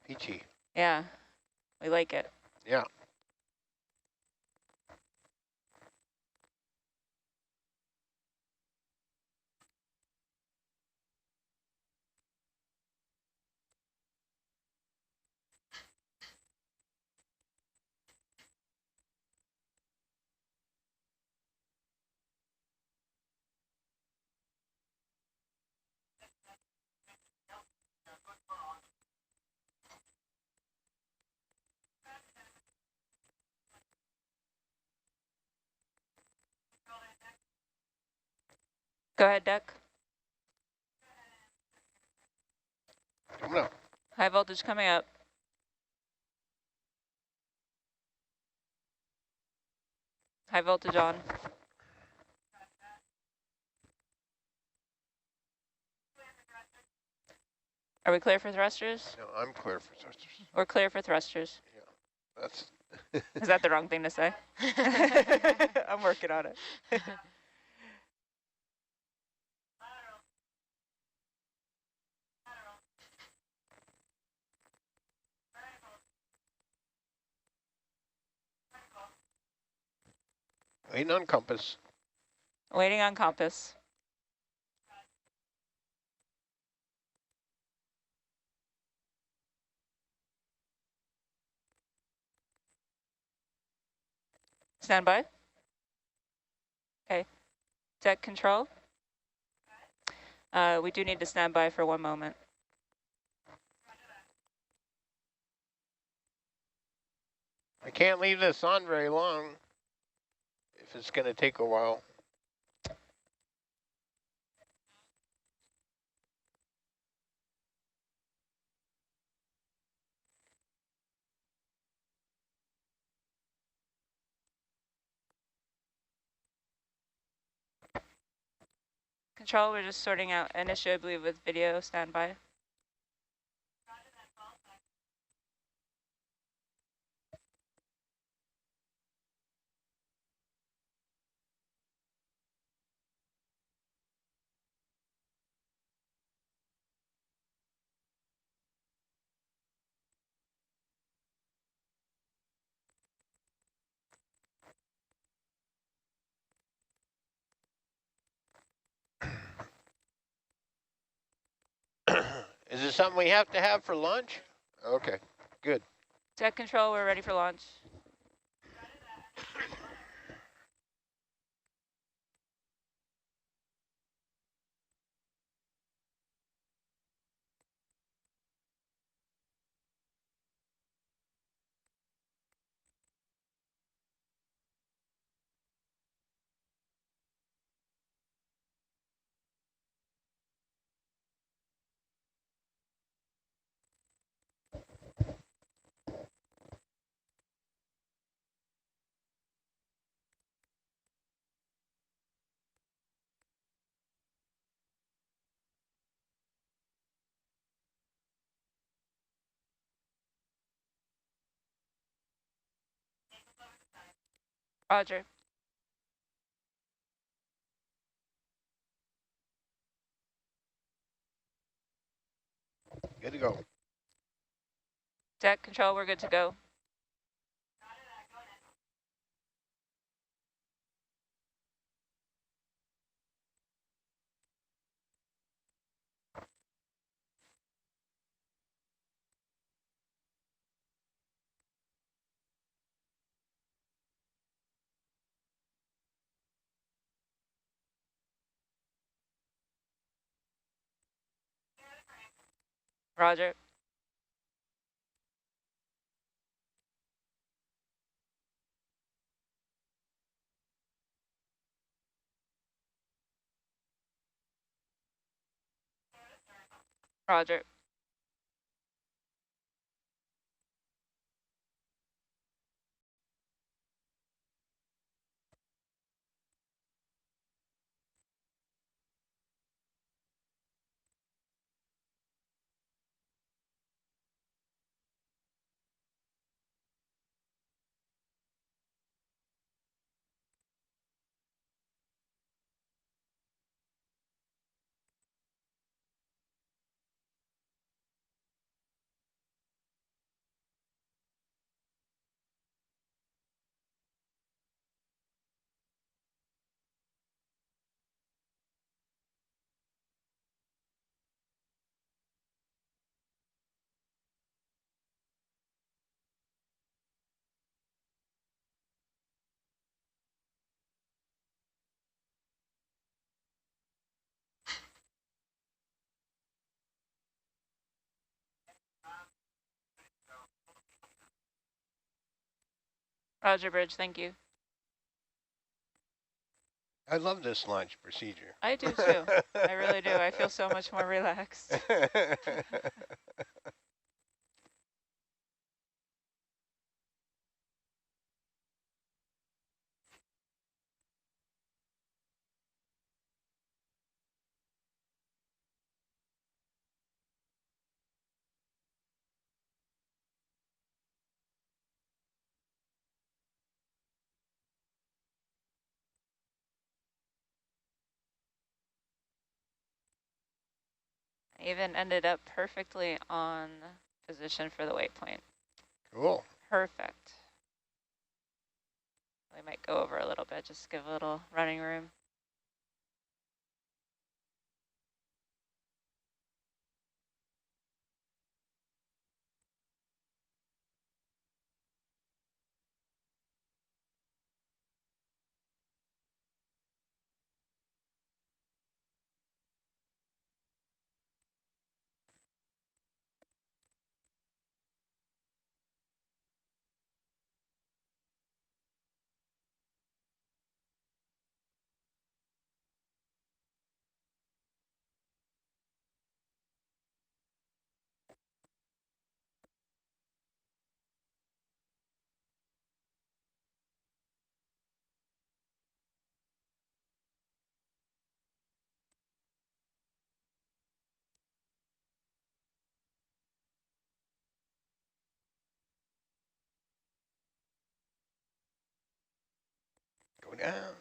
Peachy. Yeah, we like it. Yeah. Go ahead, Deck. Coming up. High voltage coming up. High voltage on. Are we clear for thrusters? No, I'm clear for thrusters. We're clear for thrusters. Yeah, that's... Is that the wrong thing to say? I'm working on it. Waiting on compass. Waiting on compass. Stand by. Okay. Deck control. We do need to stand by for 1 moment. I can't leave this on very long if it's going to take a while. Control, we're just sorting out an issue, I believe, with video. Stand by. Is it something we have to have for lunch? Okay, good. Deck control, we're ready for launch. Roger. Good to go. Deck control, we're good to go. Roger. Roger. Roger, bridge, thank you. I love this launch procedure. I do too. I really do. I feel so much more relaxed. I even ended up perfectly on position for the waypoint. Cool. Perfect. We might go over a little bit, just give a little running room. Go down.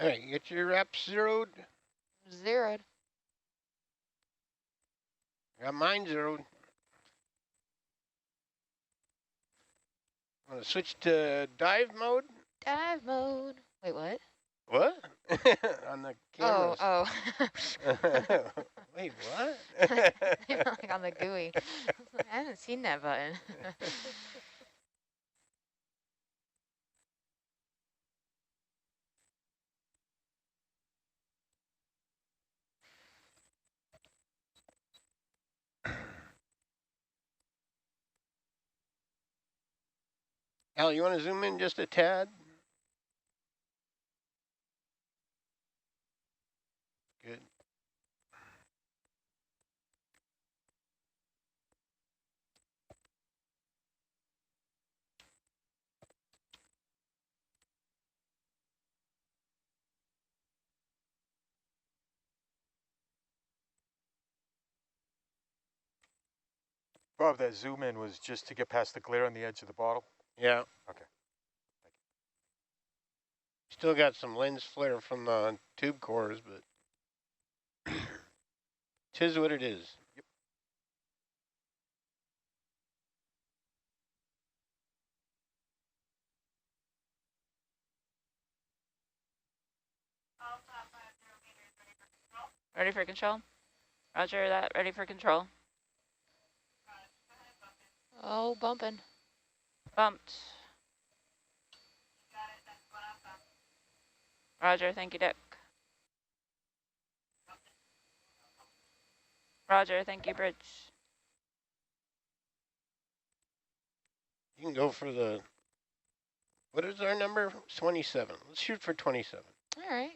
All right, you get your reps zeroed. Zeroed. Got mine zeroed. I'm gonna switch to dive mode. Dive mode. Wait, what? What? On the cameras. Oh. Wait, what? Like on the GUI. I haven't seen that button. Al, you want to zoom in just a tad? Good. Bob, that zoom in was just to get past the glare on the edge of the bottle? Yeah. Okay. Still got some lens flare from the tube cores, but tis what it is. Yep. Ready for control? Roger that, ready for control. Oh, bumping. Bumped. Roger, thank you, Dick. Roger, thank you, bridge. You can go for the, what is our number? 27. Let's shoot for 27. All right.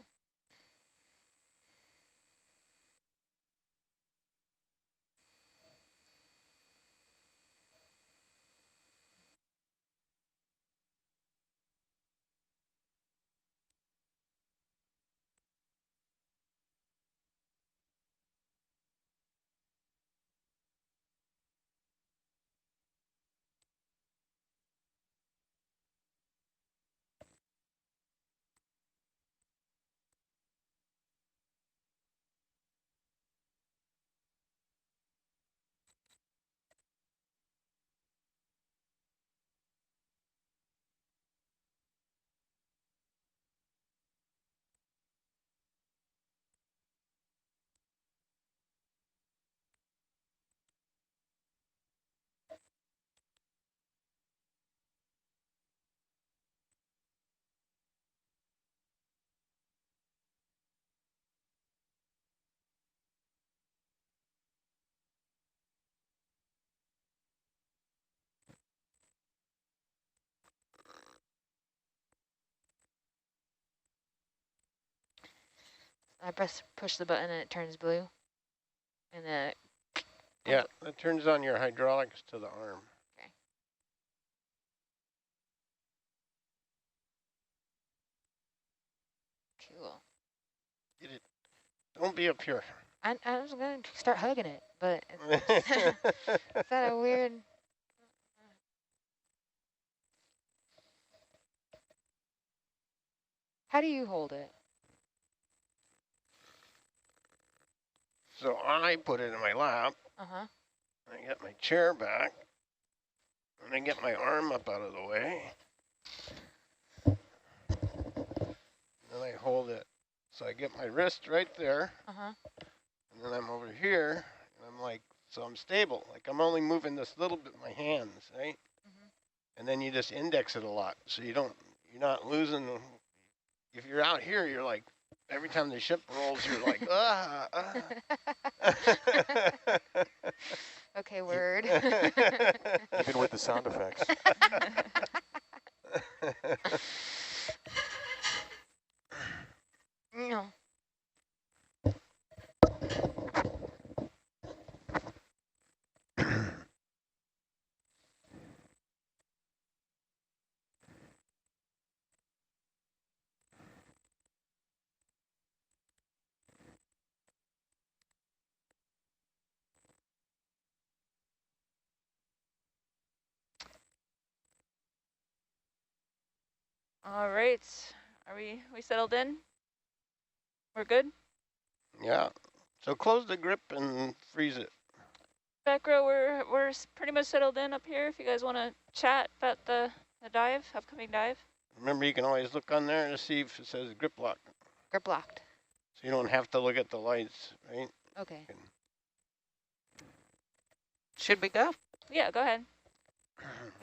I push the button and it turns blue. And then Yeah, that turns on your hydraulics to the arm. okay. Cool. Get it. Don't be up here. I was gonna start hugging it, but is that a weird? How do you hold it? So I put it in my lap. Uh-huh. I get my chair back. And I get my arm up out of the way. Then I hold it. So I get my wrist right there. Uh-huh. And then I'm over here. And I'm like, so I'm stable. Like I'm only moving this little bit with my hands, right? And then you just index it a lot. So you're not losing. If you're out here, you're like, every time the ship rolls, you're like, ah. Okay, word. Even with the sound effects. No. All right, are we settled in? We're good? Yeah. So close the grip and freeze it. Back row, we're pretty much settled in up here. If you guys want to chat about the dive, upcoming dive. Remember, you can always look on there to see if it says grip lock. Grip locked. So you don't have to look at the lights, right? Okay. Should we go? Yeah, go ahead.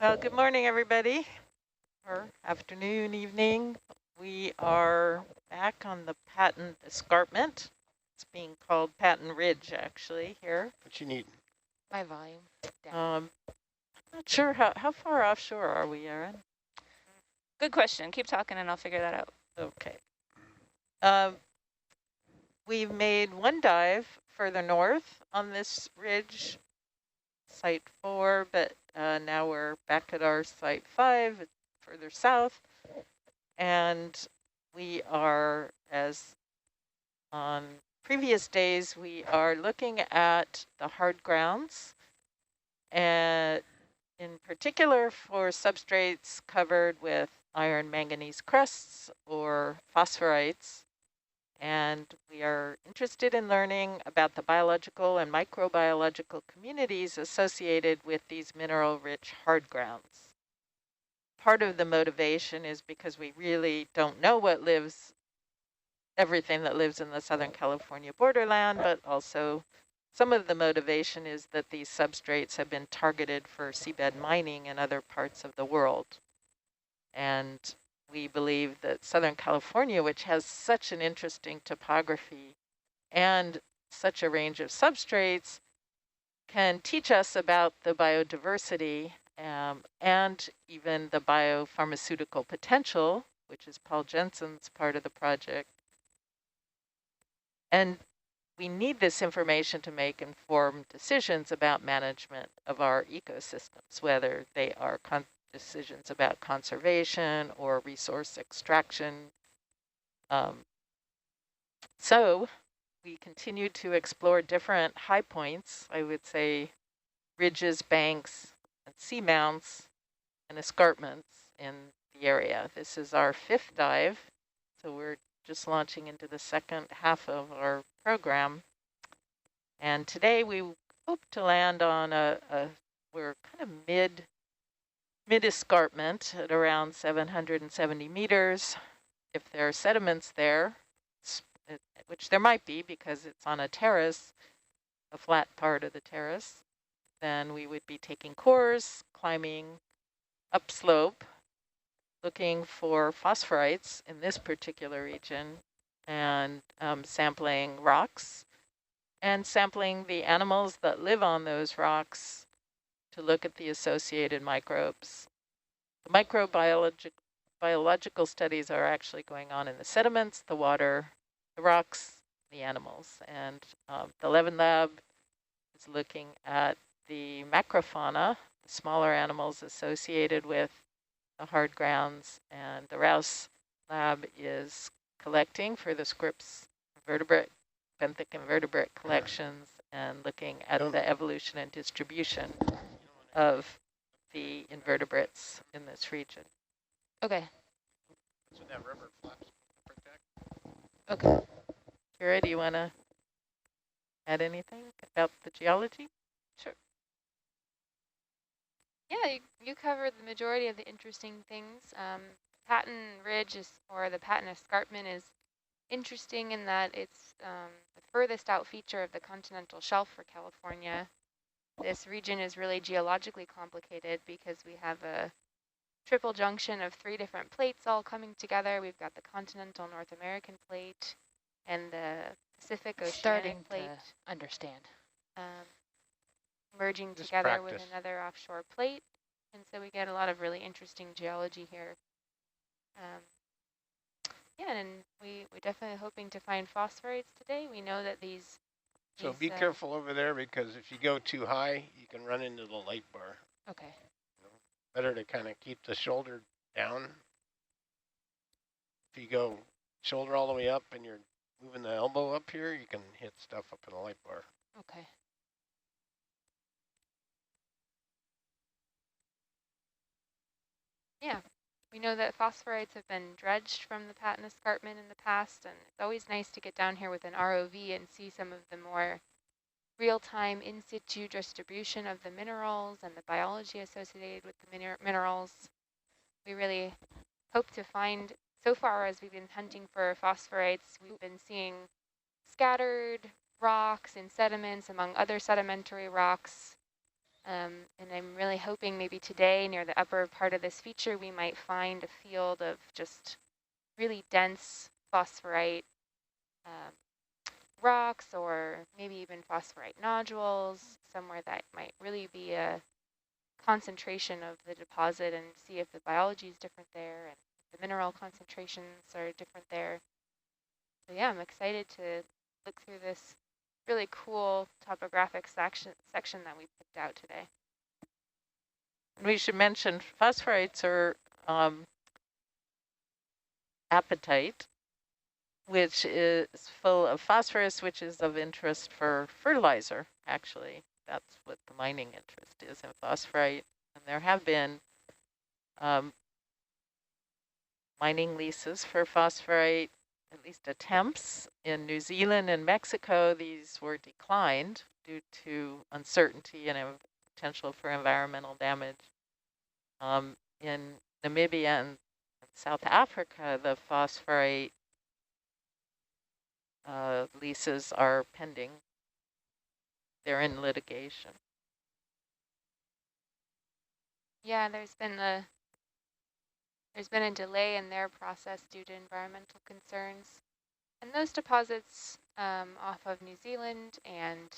Well, good morning, everybody, or afternoon, evening. We are back on the Patton Escarpment. It's being called Patton Ridge, actually, here. What you need? My volume down. Not sure how far offshore are we, Aaron? Good question. Keep talking and I'll figure that out. Okay. We've made one dive further north on this ridge, Site 4, but now we're back at our Site 5, further south. And we are, as on previous days, we are looking at the hard grounds, and in particular for substrates covered with iron manganese crusts or phosphorites. And we are interested in learning about the biological and microbiological communities associated with these mineral-rich hard grounds. Part of the motivation is because we really don't know what lives everything that lives in the Southern California borderland, but also some of the motivation is that these substrates have been targeted for seabed mining in other parts of the world. And we believe that Southern California, which has such an interesting topography and such a range of substrates, can teach us about the biodiversity and even the biopharmaceutical potential, which is Paul Jensen's part of the project. And we need this information to make informed decisions about management of our ecosystems, whether they are decisions about conservation or resource extraction. So we continue to explore different high points, I would say ridges, banks, and seamounts, and escarpments in the area. This is our 5th dive, so we're just launching into the second half of our program. And today we hope to land on we're kind of mid escarpment at around 770 meters. If there are sediments there, which there might be because it's on a terrace, a flat part of the terrace, then we would be taking cores, climbing upslope, looking for phosphorites in this particular region, and sampling rocks and sampling the animals that live on those rocks to look at the associated microbes. The microbiological studies are actually going on in the sediments, the water, the rocks, the animals. And the Levin Lab is looking at the macrofauna, the smaller animals associated with the hard grounds, and the Rouse Lab is collecting for the Scripps vertebrate, benthic invertebrate collections and looking at the evolution and distribution of the invertebrates in this region. Okay. So that rubber flaps protect. Okay. Kira, do you want to add anything about the geology? Sure. Yeah, you covered the majority of the interesting things. Patton Ridge or the Patton Escarpment is interesting in that it's the furthest out feature of the continental shelf for California. This region is really geologically complicated because we have a triple junction of 3 different plates all coming together. We've got the continental North American plate and the Pacific Oceanic plate. To understand. Merging Just together practice. with another offshore plate. And so we get a lot of really interesting geology here. Yeah, and we're definitely hoping to find phosphorites today. We know that these... So be careful over there, because if you go too high, you can run into the light bar. Okay. Better to kind of keep the shoulder down. If you go shoulder all the way up and you're moving the elbow up here, you can hit stuff up in the light bar. Okay. Yeah, we know that phosphorites have been dredged from the Patton Escarpment in the past, and it's always nice to get down here with an ROV and see some of the more real-time in situ distribution of the minerals and the biology associated with the minerals. We really hope to find, so far as we've been hunting for phosphorates, we've been seeing scattered rocks and sediments among other sedimentary rocks. And I'm really hoping maybe today near the upper part of this feature, we might find a field of just really dense phosphorite rocks, or maybe even phosphorite nodules, somewhere that might really be a concentration of the deposit, and see if the biology is different there and the mineral concentrations are different there. So yeah, I'm excited to look through this really cool topographic section that we picked out today. We should mention phosphorites are apatite, which is full of phosphorus, which is of interest for fertilizer, actually. That's what the mining interest is in phosphorite. And there have been mining leases for phosphorite, at least attempts. In New Zealand and Mexico, these were declined due to uncertainty and potential for environmental damage. In Namibia and South Africa, the phosphorite leases are pending. They're in litigation. Yeah, there's been a delay in their process due to environmental concerns. And those deposits off of New Zealand and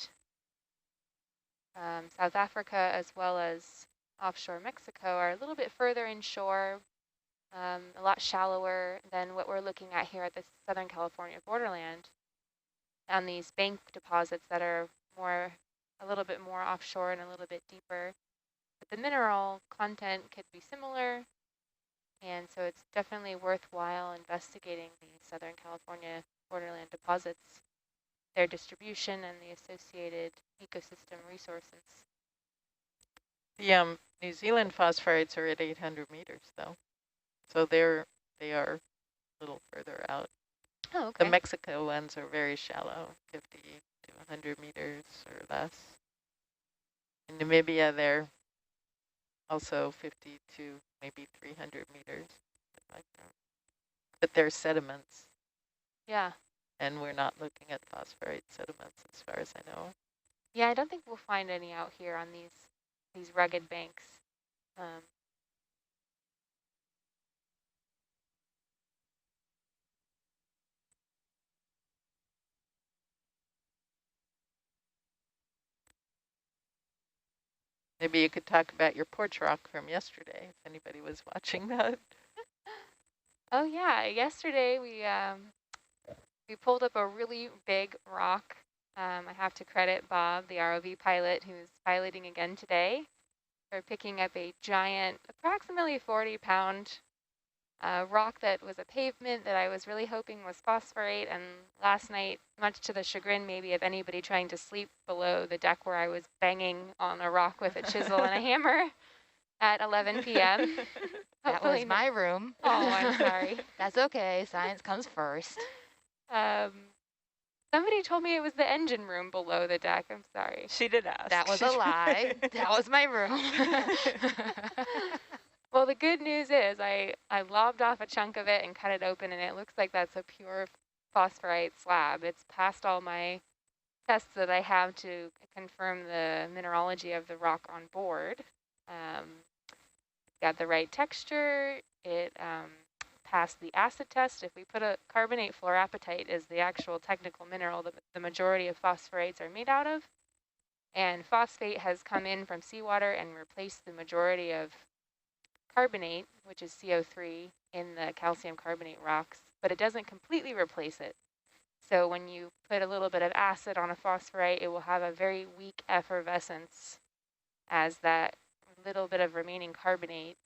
South Africa, as well as offshore Mexico, are a little bit further inshore, a lot shallower than what we're looking at here at the Southern California borderland, on these bank deposits that are a little bit more offshore and a little bit deeper. But the mineral content could be similar, and so it's definitely worthwhile investigating the Southern California borderland deposits, their distribution, and the associated ecosystem resources. The New Zealand phosphorites are at 800 meters, though, so they are a little further out. Oh, okay. The Mexico ones are very shallow, 50 to 100 meters or less. In Namibia, they're also 50 to maybe 300 meters, like that. But they're sediments. Yeah. And we're not looking at phosphorite sediments as far as I know. Yeah, I don't think we'll find any out here on these rugged banks. Maybe you could talk about your porch rock from yesterday, if anybody was watching that. Oh yeah, yesterday we pulled up a really big rock. I have to credit Bob, the ROV pilot, who's piloting again today, for picking up a giant, approximately 40-pound rock that was a pavement that I was really hoping was phosphorate. And last night, much to the chagrin maybe of anybody trying to sleep below the deck where I was banging on a rock with a chisel and a hammer at 11 p.m. That was my room. Oh, I'm sorry. That's okay. Science comes first. Somebody told me it was the engine room below the deck. I'm sorry. She did ask. That was a lie. That was my room. Well, the good news is I lobbed off a chunk of it and cut it open, and it looks like that's a pure phosphorite slab. It's passed all my tests that I have to confirm the mineralogy of the rock on board. Got the right texture. It passed the acid test. If we put a carbonate, fluorapatite is the actual technical mineral that the majority of phosphorates are made out of. And phosphate has come in from seawater and replaced the majority of carbonate, which is CO3, in the calcium carbonate rocks, but it doesn't completely replace it. So when you put a little bit of acid on a phosphorite, it will have a very weak effervescence as that little bit of remaining carbonate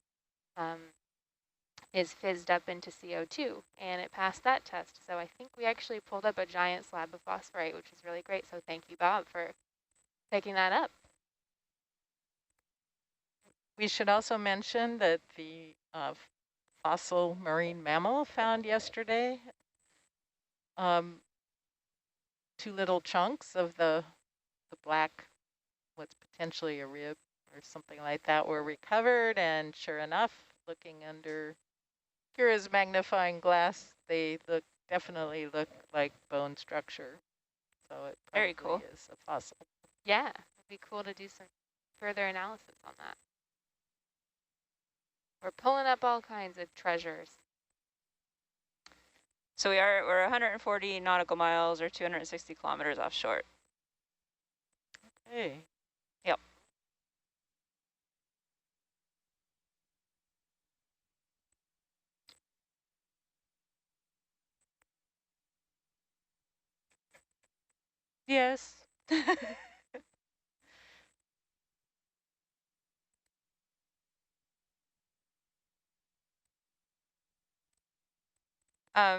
is fizzed up into CO2, and it passed that test. So I think we actually pulled up a giant slab of phosphorite, which is really great. So thank you, Bob, for picking that up. We should also mention that the fossil marine mammal found yesterday, 2 little chunks of the black, what's potentially a rib or something like that, were recovered, and sure enough, looking under Kira's magnifying glass, they definitely look like bone structure. So it Very cool. is a fossil. Yeah, it'd be cool to do some further analysis on that. We're pulling up all kinds of treasures. So we're 140 nautical miles or 260 kilometers offshore. Okay. Yep. Yes.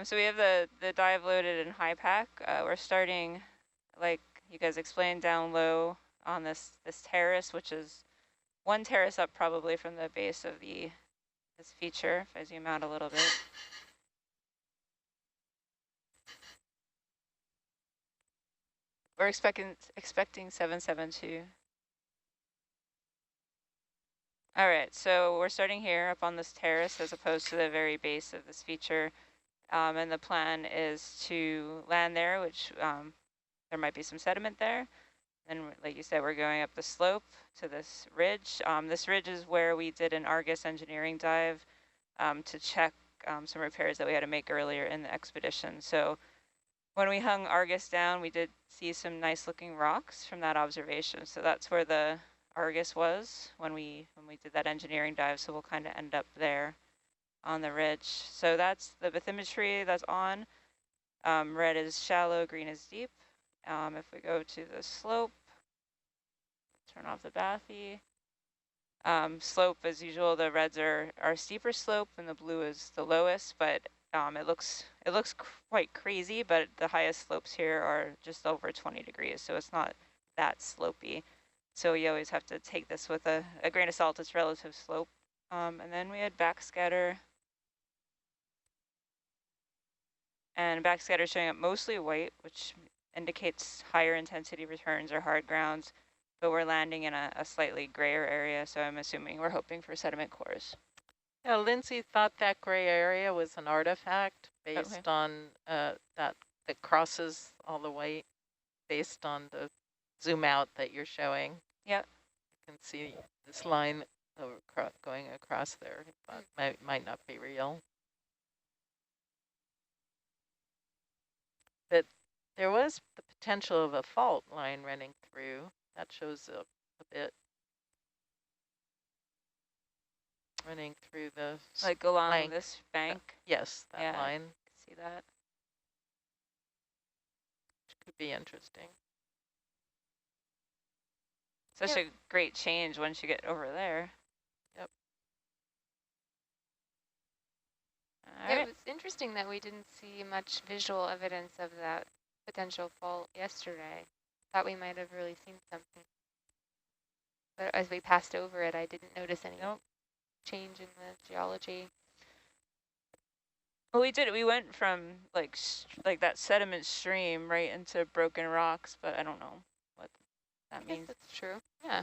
So we have the dive loaded in high pack. We're starting, like you guys explained, down low on this terrace, which is one terrace up probably from the base of this feature, if I zoom out a little bit. We're expecting 772. All right, so we're starting here up on this terrace as opposed to the very base of this feature. And the plan is to land there, which there might be some sediment there. And like you said, we're going up the slope to this ridge. This ridge is where we did an Argus engineering dive to check some repairs that we had to make earlier in the expedition. So when we hung Argus down, we did see some nice looking rocks from that observation. So that's where the Argus was when we did that engineering dive. So we'll kind of end up there on the ridge. So that's the bathymetry that's on. Red is shallow, green is deep. If we go to the slope, turn off the bathy. Slope, as usual, the reds are steeper slope and the blue is the lowest, but it looks quite crazy, but the highest slopes here are just over 20 degrees, so it's not that slopey. So you always have to take this with a grain of salt, it's relative slope. And then we had backscatter. And backscatter showing up mostly white, which indicates higher intensity returns or hard grounds, but we're landing in a slightly grayer area, so I'm assuming we're hoping for sediment cores. Yeah, Lindsay thought that gray area was an artifact based on that crosses all the way based on the zoom out that you're showing. Yep. You can see this line going across there, but might not be real. But there was the potential of a fault line running through. That shows up a bit. Running through the like along this bank. Yes, that line. See that? Which could be interesting. Such a great change once you get over there. Yep. It was interesting that we didn't see much visual evidence of that potential fault yesterday. Thought we might have really seen something. But as we passed over it, I didn't notice any change in the geology. Well, we did. We went from like that sediment stream right into broken rocks, but I don't know what that means. That's true. Yeah.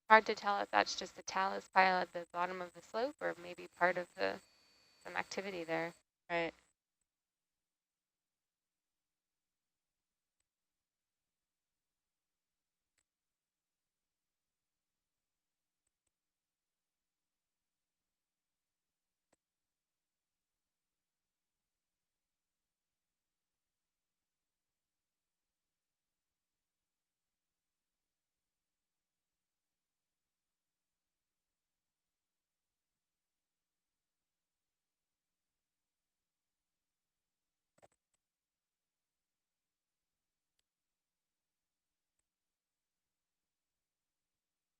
Hard to tell if that's just a talus pile at the bottom of the slope or maybe part of some activity there. Right.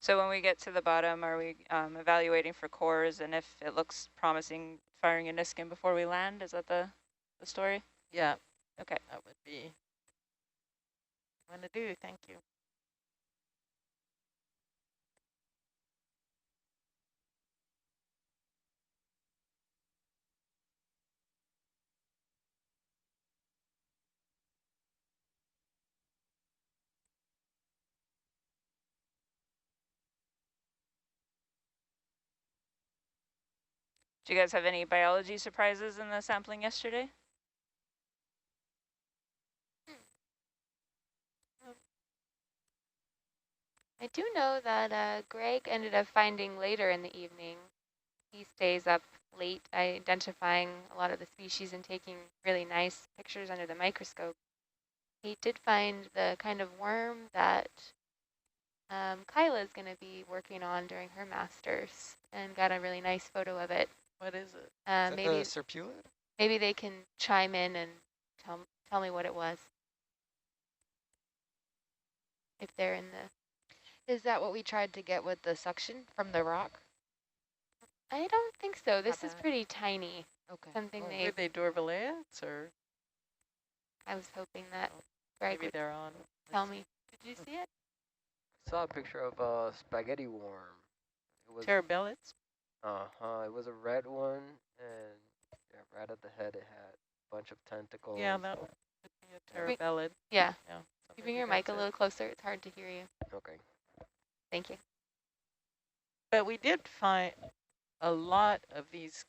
So when we get to the bottom, are we evaluating for cores, and if it looks promising, firing a Niskin before we land? Is that the story? Yeah. Okay. That would be what I want to do. Thank you. Do you guys have any biology surprises in the sampling yesterday? I do know that Greg ended up finding later in the evening. He stays up late identifying a lot of the species and taking really nice pictures under the microscope. He did find the kind of worm that Kyla is going to be working on during her master's and got a really nice photo of it. What is it? Is maybe the serpulid? Maybe they can chime in and tell me what it was. If they're in the... Is that what we tried to get with the suction from the rock? I don't think so. This is pretty tiny. Okay. Something Were they Dorvaleates or? I was hoping that Greg Maybe would they're on. tell me. Did you see it? I saw a picture of a spaghetti worm. It was Terabellids? It was a red one, and yeah, right at the head it had a bunch of tentacles. Yeah, that would be a terabellid. Yeah. Yeah. You bring your mic a little closer. It's hard to hear you. Okay. Thank you. But we did find, a lot of these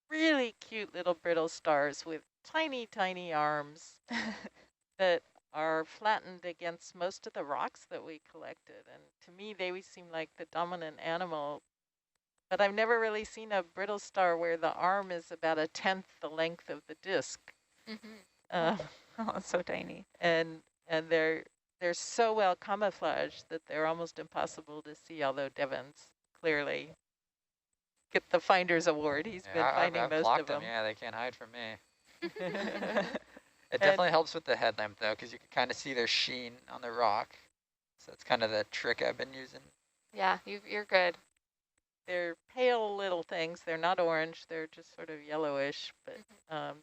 really cute little brittle stars with tiny, tiny arms that are flattened against most of the rocks that we collected. And to me, they always seem like the dominant animal, but I've never really seen a brittle star where the arm is about 1/10 the length of the disc. Oh, it's so tiny. And they're so well camouflaged that they're almost impossible to see, although Devin's clearly get the Finder's Award. He's been finding I've most clocked of them. Yeah, they can't hide from me. It definitely helps with the headlamp, though, because you can kind of see their sheen on the rock. So that's kind of the trick I've been using. Yeah, you're good. They're pale little things. They're not orange. They're just sort of yellowish, but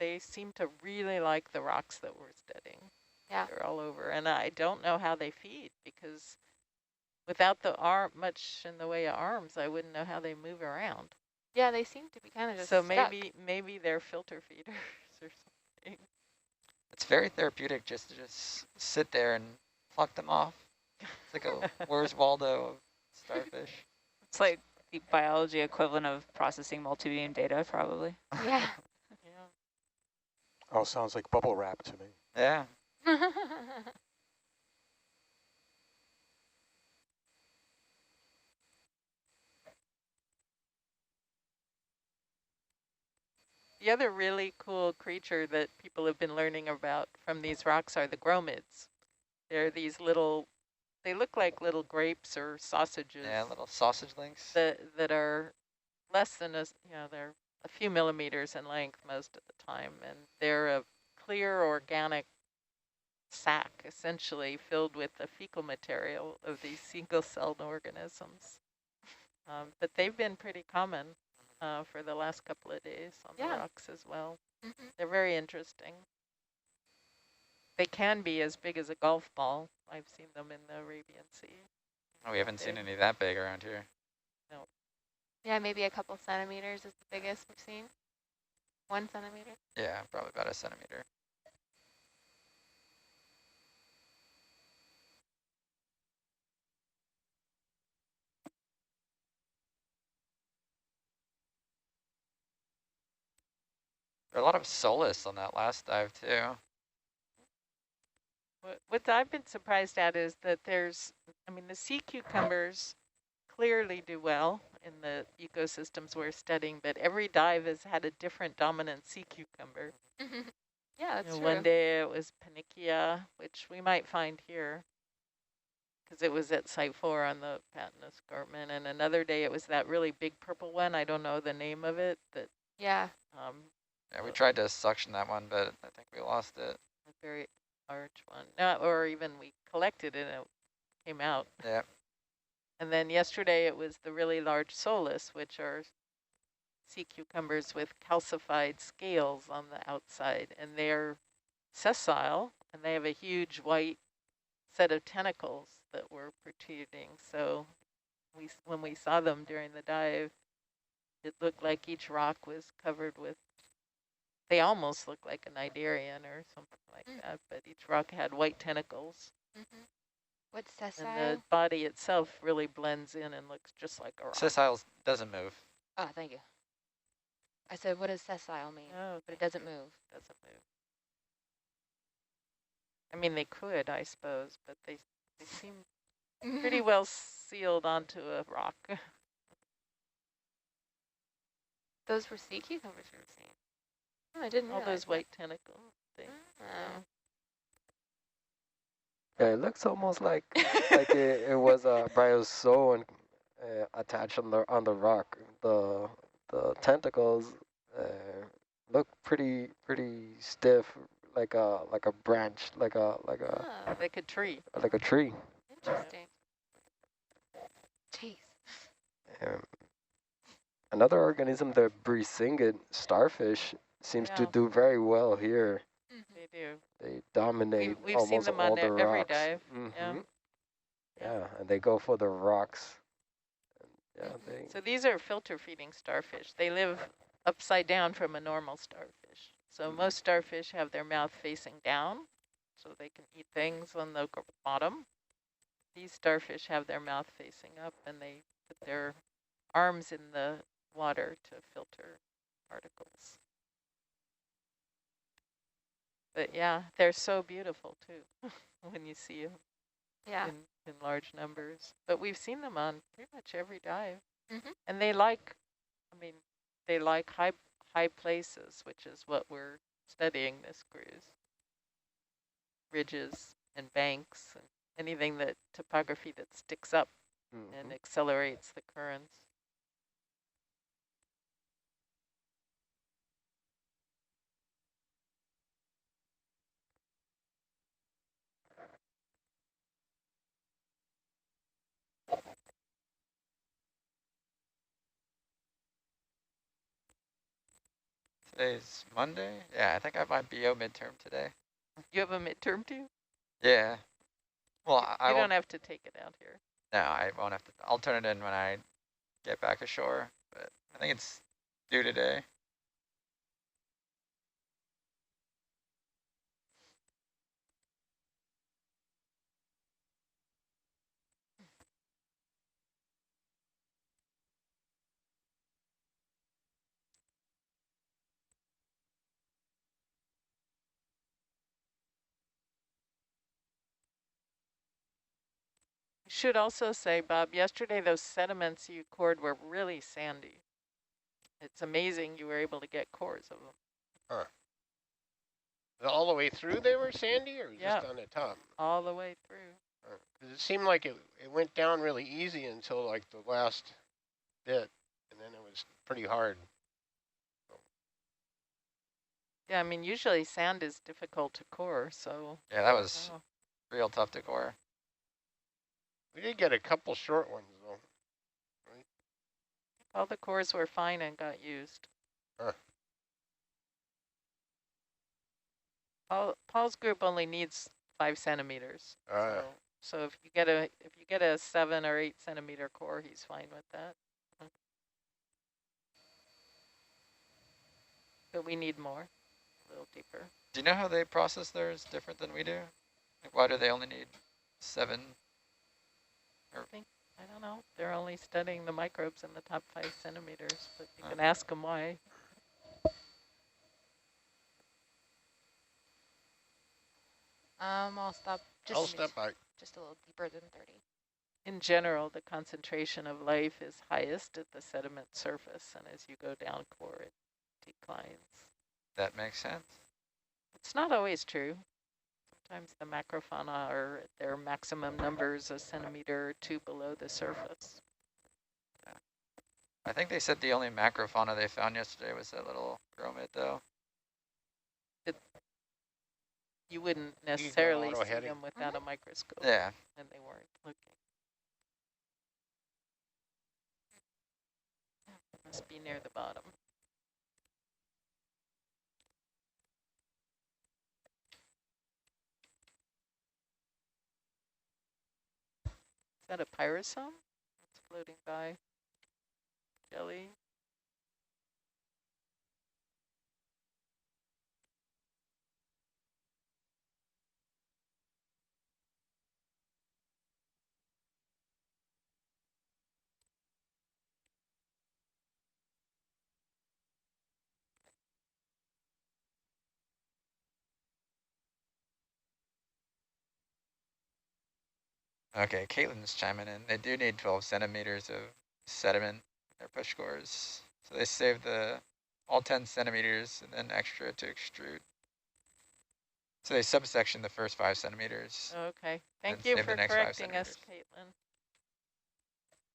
they seem to really like the rocks that we're studying. Yeah. They're all over. And I don't know how they feed, because without the much in the way of arms, I wouldn't know how they move around. Yeah, they seem to be kind of just So stuck. maybe they're filter feeders or something. It's very therapeutic just to sit there and pluck them off. It's like a Where's Waldo of starfish. It's like the biology equivalent of processing multibeam data, probably. Yeah. Yeah. Oh, sounds like bubble wrap to me. Yeah. The other really cool creature that people have been learning about from these rocks are the gromids. They're these little, they look like little grapes or sausages. Yeah, little sausage links. That are less than they're a few millimeters in length most of the time, and they're a clear organic sac, essentially filled with the fecal material of these single-celled organisms. But they've been pretty common for the last couple of days on the rocks as well. They're very interesting. They can be as big as a golf ball. I've seen them in the Arabian Sea. Oh, we haven't seen any that big around here. No. Yeah, maybe a couple centimeters is the biggest we've seen. 1 centimeter. Yeah, probably about 1 centimeter. There are a lot of solace on that last dive, too. What I've been surprised at is that the sea cucumbers clearly do well in the ecosystems we're studying, but every dive has had a different dominant sea cucumber. Yeah, that's true. One day it was Panicia, which we might find here, because it was at Site 4 on the Patton Escarpment, and another day it was that really big purple one. I don't know the name of it. Yeah. Yeah, we tried to suction that one, but I think we lost it. A very large one. No, or even we collected it and it came out. Yeah. And then yesterday it was the really large solus, which are sea cucumbers with calcified scales on the outside. And they're sessile, and they have a huge white set of tentacles that were protruding. So when we saw them during the dive, it looked like each rock was covered with, they almost look like a cnidarian or something like that, but each rock had white tentacles. What's sessile? And the body itself really blends in and looks just like a rock. Sessile doesn't move. Oh, thank you. I said, what does sessile mean? Oh, But it doesn't move. doesn't move. I mean, they could, I suppose, but they seem pretty well sealed onto a rock. Those were sea cucumbers we were seeing. Oh, I didn't All realize those white tentacle things. Oh. Yeah, it looks almost like it was a bryozoan attached on the rock. The tentacles look pretty stiff, like a branch, like a Like a tree. like a tree. Interesting. Jeez. Another organism, the brisingid starfish, seems to do very well here. They do. They dominate We've seen almost them all on the every rocks. dive. Yeah, and they go for the rocks. And So these are filter feeding starfish. They live upside down from a normal starfish. So most starfish have their mouth facing down, so they can eat things on the bottom. These starfish have their mouth facing up, and they put their arms in the water to filter particles. But yeah, they're so beautiful too when you see them Yeah. in large numbers. But we've seen them on pretty much every dive. Mhm. And they like, I mean, they like high places, which is what we're studying this cruise. Ridges and banks and anything that topography that sticks up and accelerates the currents. Today's Monday. Yeah, I think I have my BO midterm today. You have a midterm too? Yeah. Well, I You won't. don't have to take it out here. No, I won't have to. I'll turn it in when I get back ashore. But I think it's due today. I should also say, Bob, yesterday those sediments you cored were really sandy. It's amazing you were able to get cores of them. Huh. All the way through they were sandy, or Yeah. just on the top? All the way through. Because it seemed like it went down really easy until like the last bit, and then it was pretty hard. Yeah, I mean, usually sand is difficult to core, so. Yeah, that was real tough to core. We did get a couple short ones though. All the cores were fine and got used. Huh. Paul's group only needs 5 centimeters. Ah. So if you get a 7 or 8 centimeter core, he's fine with that. But we need more, a little deeper. Do you know how they process theirs different than we do? Like, why do they only need 7? I don't know. They're only studying the microbes in the top 5 centimeters, but you can ask them why. I'll stop. I'll step back. Just a little deeper than 30. In general, the concentration of life is highest at the sediment surface, and as you go down core, it declines. That makes sense. It's not always true. Sometimes the macrofauna are at their maximum numbers a centimeter or 2 below the surface. I think they said the only macrofauna they found yesterday was that little bromid, though. You wouldn't necessarily see auto-heading. them without a microscope. Yeah. And they weren't looking. Must be near the bottom. Is that a pyrosome? It's floating by. Jelly. Okay, Caitlin's chiming in. They do need 12 centimeters of sediment in their push cores. So they saved all 10 centimeters and then extra to extrude. So they subsection the first 5 centimeters. Okay. Thank and you save for the next 5 correcting us, centimeters. Caitlin.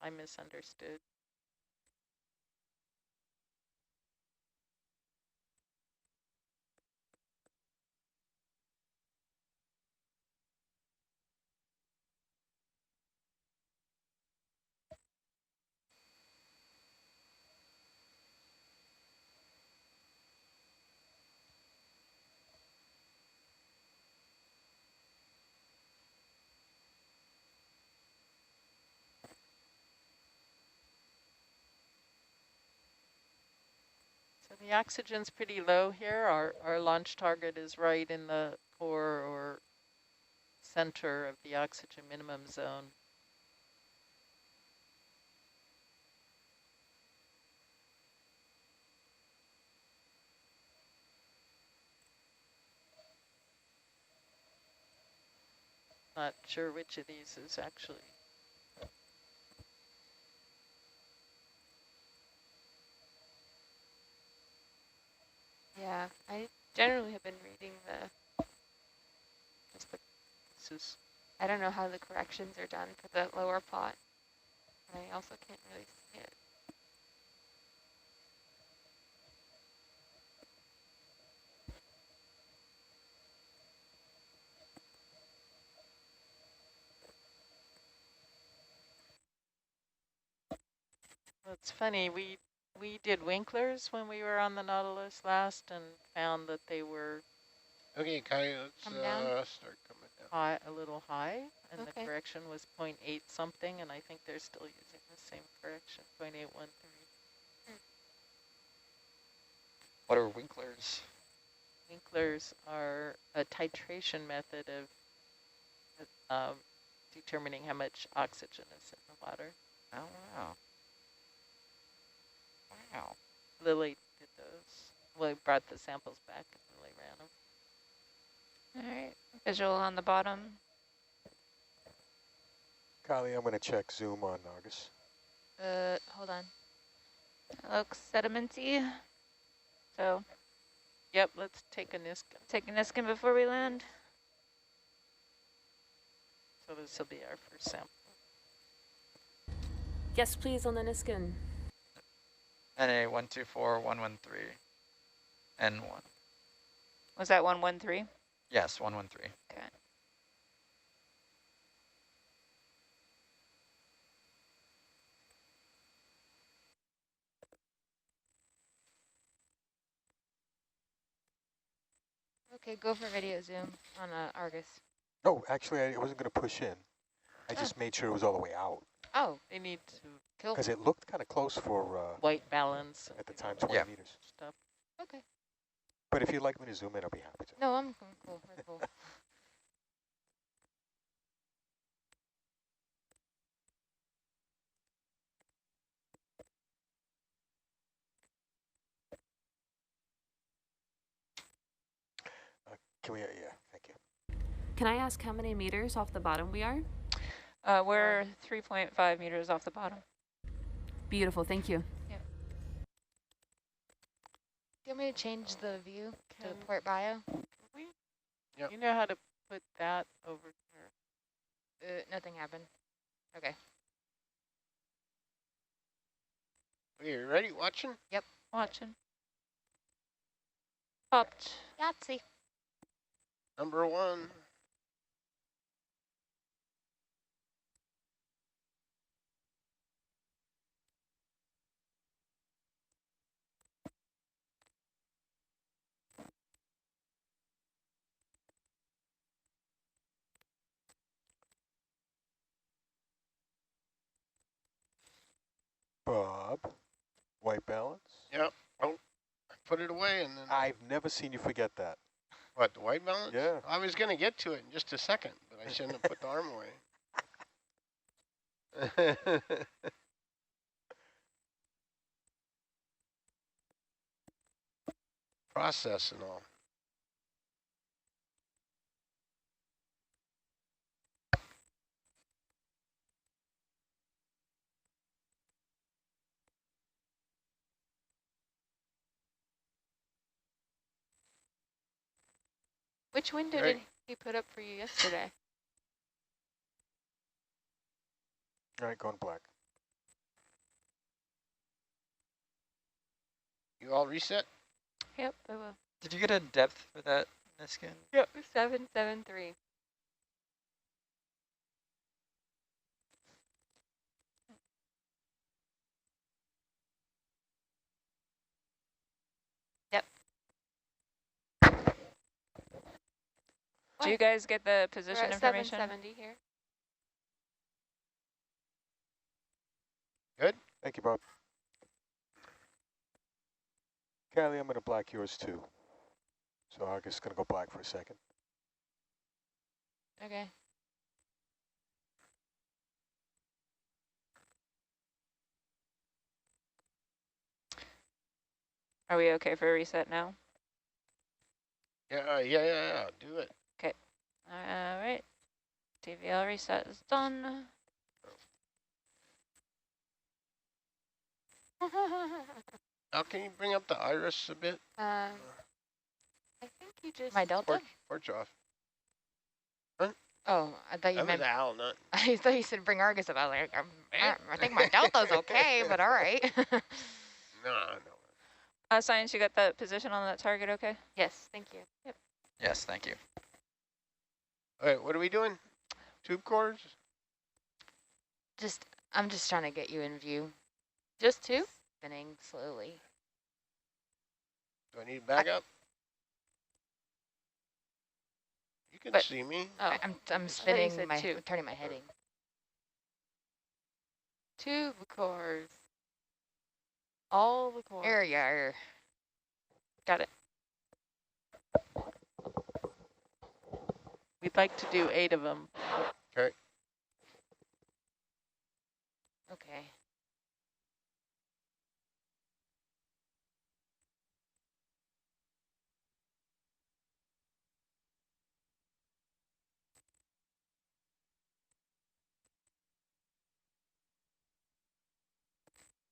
I misunderstood. So the oxygen's pretty low here. Our launch target is right in the core or center of the oxygen minimum zone. Not sure which of these is actually. Yeah, I generally have been reading just the, This is I don't know how the corrections are done for the lower plot. I also can't really see it. It's funny, we did winklers when we were on the Nautilus last and found that they were Okay, Kai, let's Come down? start coming down. high, a little high, and the Okay. correction was 0.8 something, and I think they're still using the same correction, 0.813. What are winklers? Winklers are a titration method of determining how much oxygen is in the water. Oh, wow. Wow. Lily did those. Well, we brought the samples back and Lily ran them. All right, visual on the bottom. Kylie, I'm going to check zoom on Argus. Hold on. Looks sedimenty. So Yep, let's take a Niskin. take a Niskin before we land. So this will be our first sample. Yes, please, on the Niskin. NA124, 113, N1. Was that 113? Yes, 113. Okay. Okay, go for video zoom on Argus. No, actually, I wasn't going to push in. I just made sure it was all the way out. Oh, They need to cool. Because it looked kind of close for, white balance. at the time, 20 meters. Stuff. Okay. But if you'd like me to zoom in, I'll be happy to. No, I'm cool. We're cool. Can we, yeah, thank you. Can I ask how many meters off the bottom we are? We're 3.5 meters off the bottom. Beautiful, thank you. Yep. Do you want me to change the view to Can the port bio? we? Yep. You know how to put that over here. Nothing happened. Okay. Are you ready? Watching? Watching. Popped. Yahtzee. Number 1. Bob, white balance. Yep. Oh, I put it away and then. I've never seen you forget that. What, the white balance? Yeah. I was going to get to it in just a second, but I shouldn't have put the arm away. Process and all. Which window Right. did he put up for you yesterday? All right, going black. You all reset? Yep, I will. Did you get a depth for that Niskin? Yep, 773. Yep. Do you guys get the We're position at information? 770 here. Thank you, Bob. Kylie, I'm going to black yours too. So I'm just going to go black for a second. Okay. Are we okay for a reset now? Yeah, yeah. Do it. All right. DVL reset is done. Now, can you bring up the iris a bit? I think you just... My delta? Porch off. Oh, I thought you That was meant... Al, not... I thought you said bring Argus up. I was like, I think my delta's okay, but all right. No. Science, you got that position on that target okay? Yes, thank you. Yep. Yes, thank you. All right, what are we doing? Tube cores? I'm just trying to get you in view. Just two? Spinning slowly. Do I need to back up? You can see me. Oh, I'm spinning said my two. turning my heading. Tube cores. All the cores. There you are. Got it. We'd like to do 8 of them. Okay. Okay.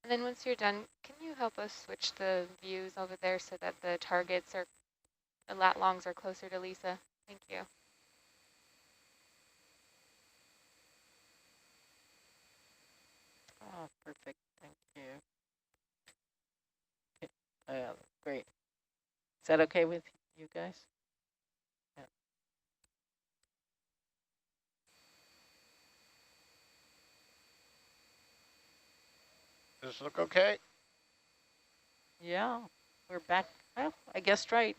And then once you're done, can you help us switch the views over there so that the targets are, the lat longs are closer to Lisa? Thank you. Oh, perfect. Thank you. Great. Is that okay with you guys? Yeah. Does this look okay? Yeah, we're back. Well, I guessed right.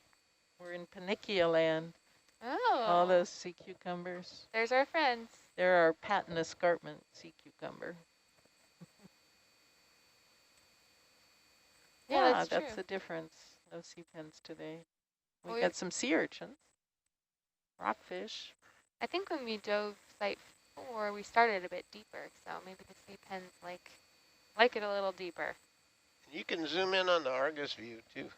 We're in Panicia land. Oh. All those sea cucumbers. There's our friends. They're our patent escarpment sea cucumber. Yeah, Yeah, that's that's true. the difference. No sea pens today. We Well, got some sea urchins, rockfish. I think when we dove site 4, we started a bit deeper, so maybe the sea pens like it a little deeper. You can zoom in on the Argus view, too.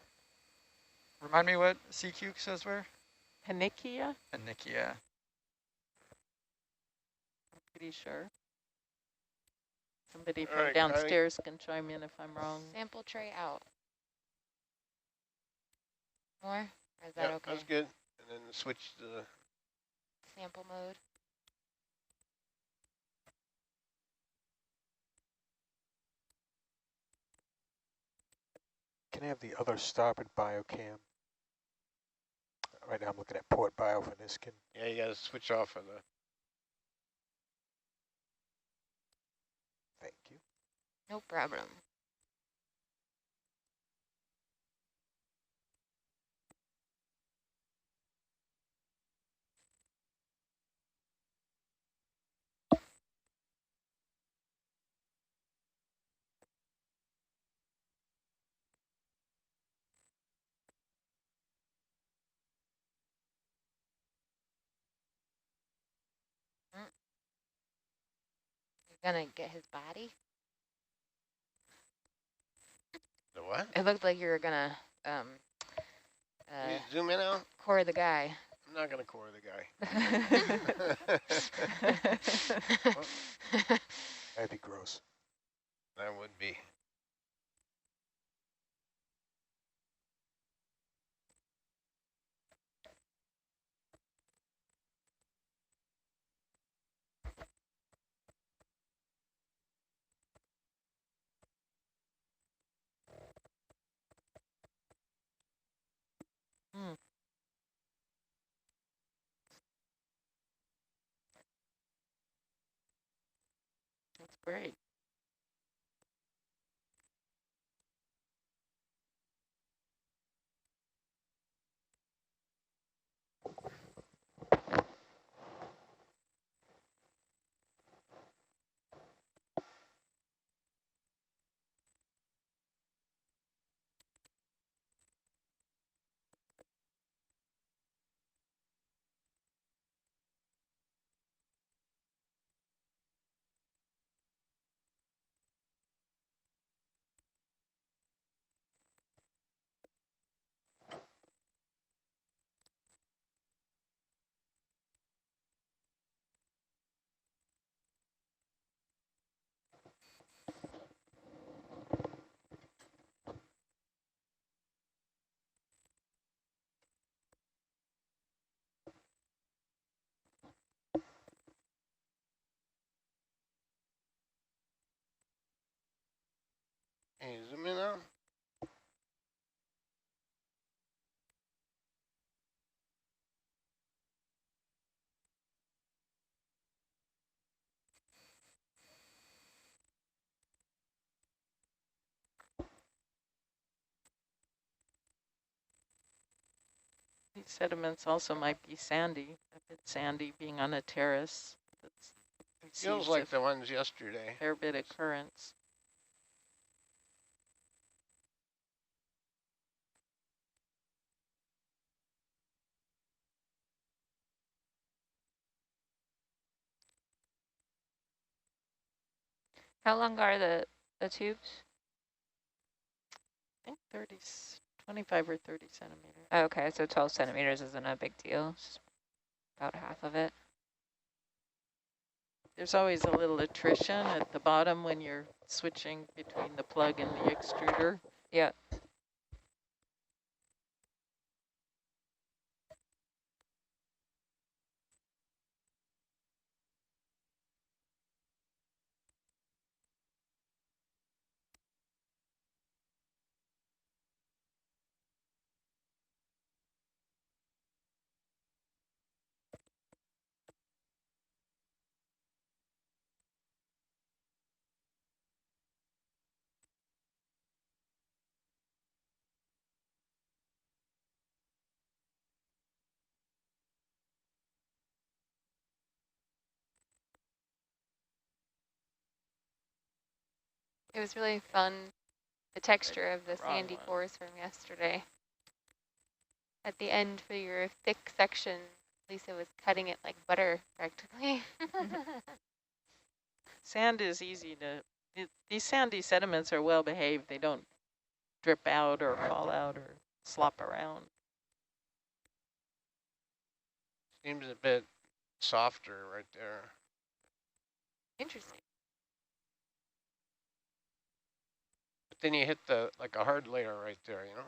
Remind me what CQ says where? Panicia, And Nikia. I'm pretty sure. Somebody from All right, downstairs can chime in if I'm wrong. Sample tray out. More? Or is that Yeah, okay? that's good. And then switch to the... Sample mode. Can I have the other starboard biocam? Right now I'm looking at port bio for Niskin. Yeah, you got to switch off of the... Thank you. No problem. You're gonna get his body? The what? It looked like you were gonna Can you zoom in out? core the guy. I'm not going to core the guy. That'd be gross. That would be. That's great. These sediments also might be sandy, a bit sandy being on a terrace. That's Feels like the ones yesterday. fair bit of currents. How long are the tubes? I think 25 or 30 centimeters. Okay, so 12 centimeters isn't a big deal. It's about half of it. There's always a little attrition at the bottom when you're switching between the plug and the extruder. Yeah. It was really fun, the texture of the Wrong sandy one. cores from yesterday. At the end for your thick section, Lisa was cutting it like butter practically. Sand is easy to, these sandy sediments are well behaved. They don't drip out or fall out or slop around. Seems a bit softer right there. Interesting. But then you hit the like a hard layer right there, you know?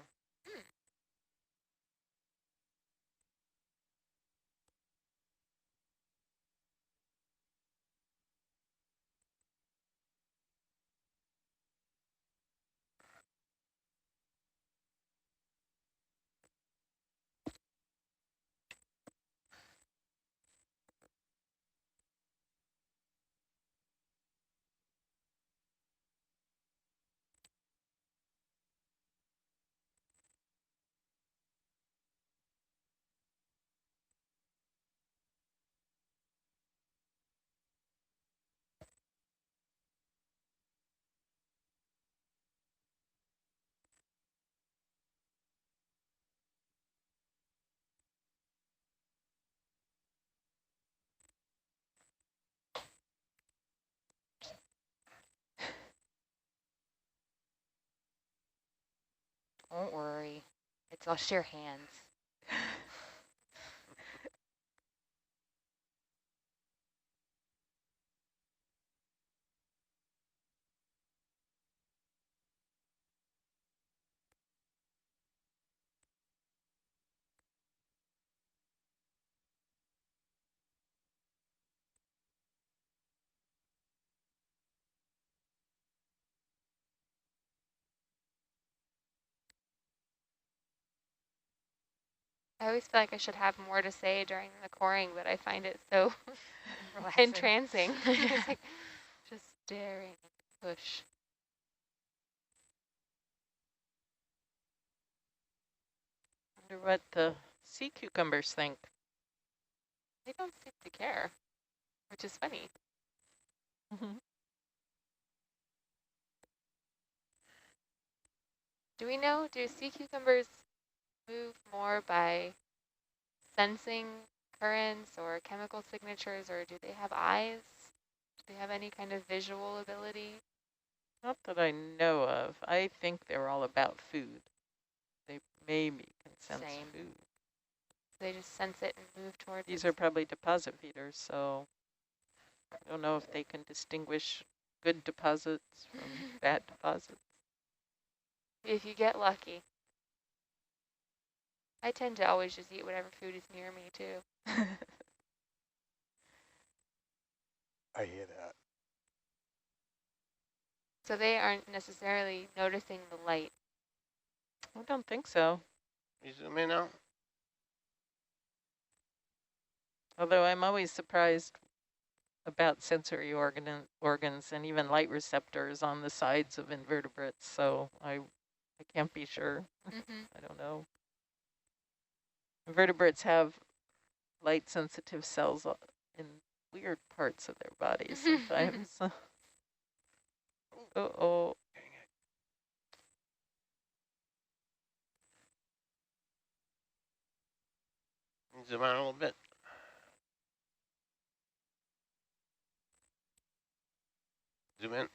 Don't worry. It's all sheer hands. I always feel like I should have more to say during the coring, but I find it so Relaxing. entrancing. It's like just staring at the push. Wonder what the sea cucumbers think. They don't seem to care, which is funny. Do we know, do sea cucumbers move more by sensing currents or chemical signatures, or do they have eyes? Do they have any kind of visual ability? Not that I know of. I think they're all about food. They maybe can sense Same. food. So they just sense it and move towards These it? are probably deposit feeders, so I don't know if they can distinguish good deposits from bad deposits. If you get lucky. I tend to always just eat whatever food is near me too. I hear that. So they aren't necessarily noticing the light. I don't think so. You zoom in now? Although I'm always surprised about sensory organs and even light receptors on the sides of invertebrates, so I can't be sure. I don't know. Invertebrates have light sensitive cells in weird parts of their bodies sometimes. Uh-oh. Zoom out a little bit. Zoom in. Is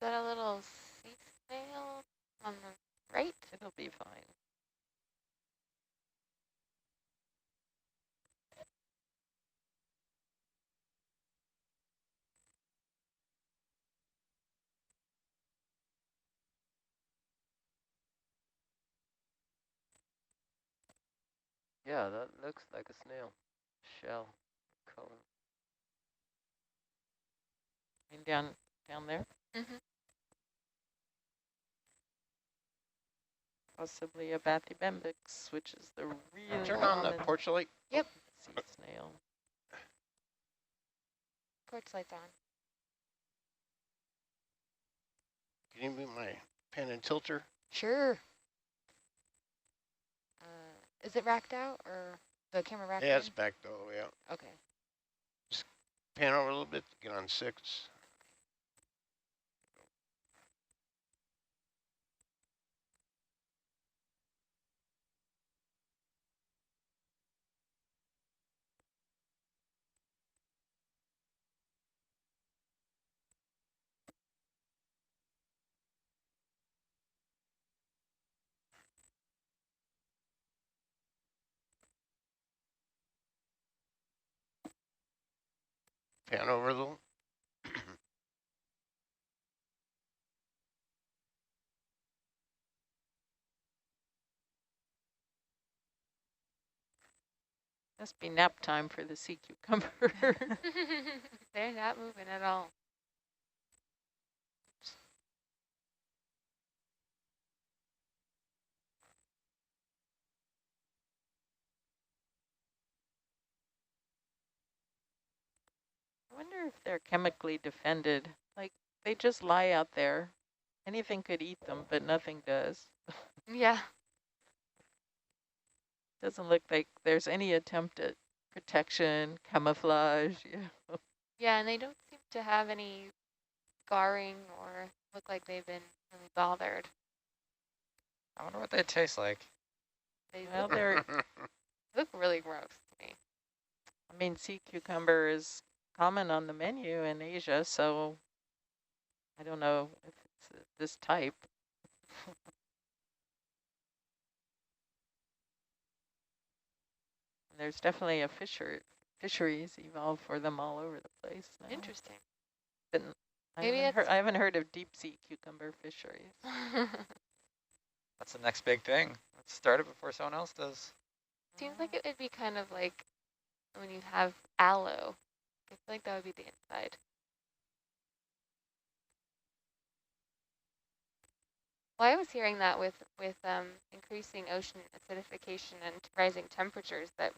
that a little sea snail on the right? It'll be fine. Yeah, that looks like a snail shell color. And down there, Mm-hmm. possibly a Bathybembix, which is the really Turn on the common porch light. Yep. sea snail. Porch light's on. Can you move my pen and tilter? Sure. Is it racked out or the camera racked Yeah, in? it's backed all the way out. Okay. Pan over a little bit, get on 6. Pan over a little. Must be nap time for the sea cucumber. They're not moving at all. I wonder if they're chemically defended. Like, they just lie out there. Anything could eat them, but nothing does. Yeah. Doesn't look like there's any attempt at protection, camouflage. Yeah. Yeah, and they don't seem to have any scarring or look like they've been really bothered. I wonder what they taste like. They Well, look, they're, look really gross to me. I mean, sea cucumber is common on the menu in Asia, so I don't know if it's this type. There's definitely a fisheries evolved for them all over the place now. Interesting. But Maybe I haven't heard of deep sea cucumber fisheries. That's the next big thing. Let's start it before someone else does. Seems like it would be kind of like when you have aloe. I feel like that would be the inside. Well, I was hearing that with increasing ocean acidification and rising temperatures, that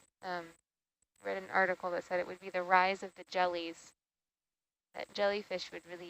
read an article that said it would be the rise of the jellies, that jellyfish would really